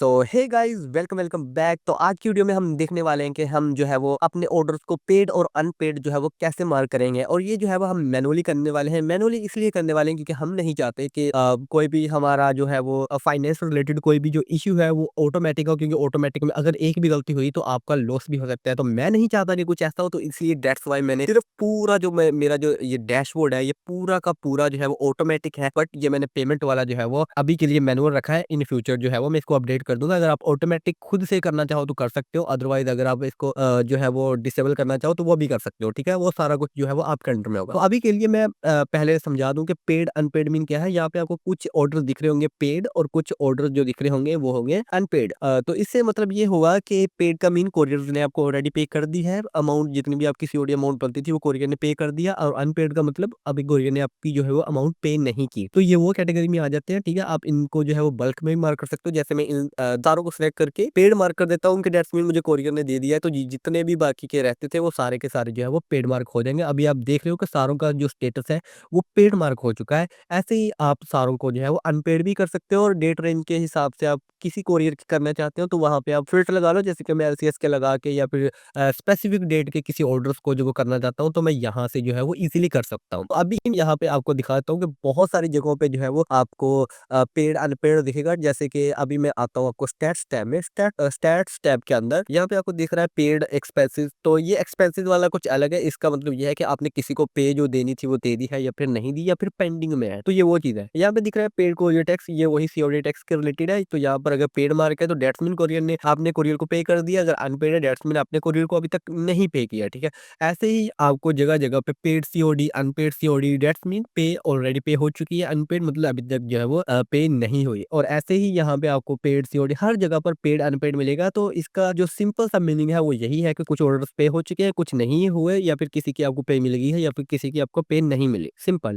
सो hey guys, welcome welcome back. तो आज की वीडियो में हम देखने वाले हैं कि हम जो है वो अपने ऑर्डर्स को पेड और अनपेड जो है वो कैसे मार्क करेंगे। और ये जो है वो हम मैनुअली करने वाले हैं। मैनुअली इसलिए करने वाले हैं क्योंकि हम नहीं चाहते कि कोई भी हमारा जो है वो फाइनेंस रिलेटेड कोई भी जो इश्यू है वो ऑटोमेटिक हो, क्योंकि ऑटोमेटिक में अगर एक भी गलती हुई तो आपका लॉस भी हो सकता है। तो मैं नहीं चाहता कि कुछ ऐसा हो, तो इसलिए दैट्स वाई मैंने सिर्फ पूरा जो मेरा जो ये डैशबोर्ड है, ये पूरा का पूरा जो है वो ऑटोमेटिक है, बट ये मैंने पेमेंट वाला जो है वो अभी के लिए मैनुअल रखा है। इन फ्यूचर जो है वो मैं इसको अपडेट कर दूंगा। अगर आप ऑटोमेटिक खुद से करना चाहो तो कर सकते हो, अदरवाइज अगर आप इसको जो है वो डिसेबल करना चाहो तो वो भी कर सकते हो। ठीक है, वो सारा कुछ जो है वो आपके अंडर में होगा। तो अभी के लिए मैं पहले समझा दूं कि पेड अनपेड मीन क्या है। यहाँ पे आपको कुछ ऑर्डर दिख रहे होंगे पेड और कुछ ऑर्डर जो दिख रहे होंगे वो होंगे अनपेड। तो इससे मतलब ये होगा कि पेड का मीन कोरियर ने आपको ऑलरेडी पे कर दी है अमाउंट, जितनी भी आपकी सीओडी अमाउंट बनती थी वो कोरियर ने पे कर दिया। और अनपेड का मतलब अभी कोरियर ने आपकी जो है वो अमाउंट पे नहीं की। तो ये वो कैटेगरी में आ जाते हैं। ठीक है, आप इनको जो है वो बल्क में भी मार्क कर सकते हो। जैसे मैं इन तारों को सिलेक्ट करके पेड मार्क कर देता हूँ, उनके डेट्स मीन मुझे कोरियर ने दे दिया है। तो जितने भी बाकी के रहते थे वो सारे के सारे जो है वो पेड मार्क हो जाएंगे। अभी आप देख रहे हो कि सारों का जो स्टेटस है वो पेड मार्क हो चुका है। ऐसे ही आप सारों को जो है वो अनपेड भी कर सकते हो। और डेट रेंज के हिसाब से आप किसी कोरियर की करना चाहते हो तो वहां पे आप फिल्टर लगा लो, जैसे कि मैं एलसीएस के लगा के या फिर स्पेसिफिक डेट के किसी ऑर्डर्स को जो वो करना चाहता हूँ तो मैं यहाँ से जो है वो इजीली कर सकता हूँ। तो अभी यहाँ पे आपको दिखाता हूँ कि बहुत सारी जगहों पे जो है वो आपको पेड अनपेड दिखेगा। जैसे कि अभी मैं आता हूँ आपको स्टैट्स टैब में, स्टैट्स टैब के अंदर यहाँ पे आपको दिख रहा है पेड एक्सपेंसेस। तो ये एक्सपेंसेस वाला कुछ अलग है। इसका मतलब ये है कि आपने किसी को पे जो देनी थी वो दे दी है या फिर नहीं दी या फिर पेंडिंग में है। तो ये वो चीज है। यहाँ पे दिख रहा है पेड कोरियर टैक्स, ये वही सीओडी टैक्स के रिलेटेड है। तो यहाँ पर अगर पेड मार्क है तो डेट्स मीन कोरियर ने आपने कोरियर को पे कर दिया। अगर अनपेड है डेट्स मीन आपने कोरियर को अभी तक नहीं पे किया। ठीक है, ऐसे ही आपको जगह जगह पे paid COD unpaid COD dates mean पे ऑलरेडी पे हो चुकी है, अनपेड मतलब अभी तक जो है वो पे नहीं हुई। और ऐसे ही यहाँ पे आपको पेड सीओडी हर जगह पर पेड अनपेड मिलेगा। तो इसका जो सिंपल सा मीनिंग है वो यही है कि कुछ ऑर्डर्स पे हो चुके हैं, कुछ नहीं हुए, या फिर किसी की आपको पे मिल गई है या फिर किसी की आपको पे नहीं मिली। सिंपल।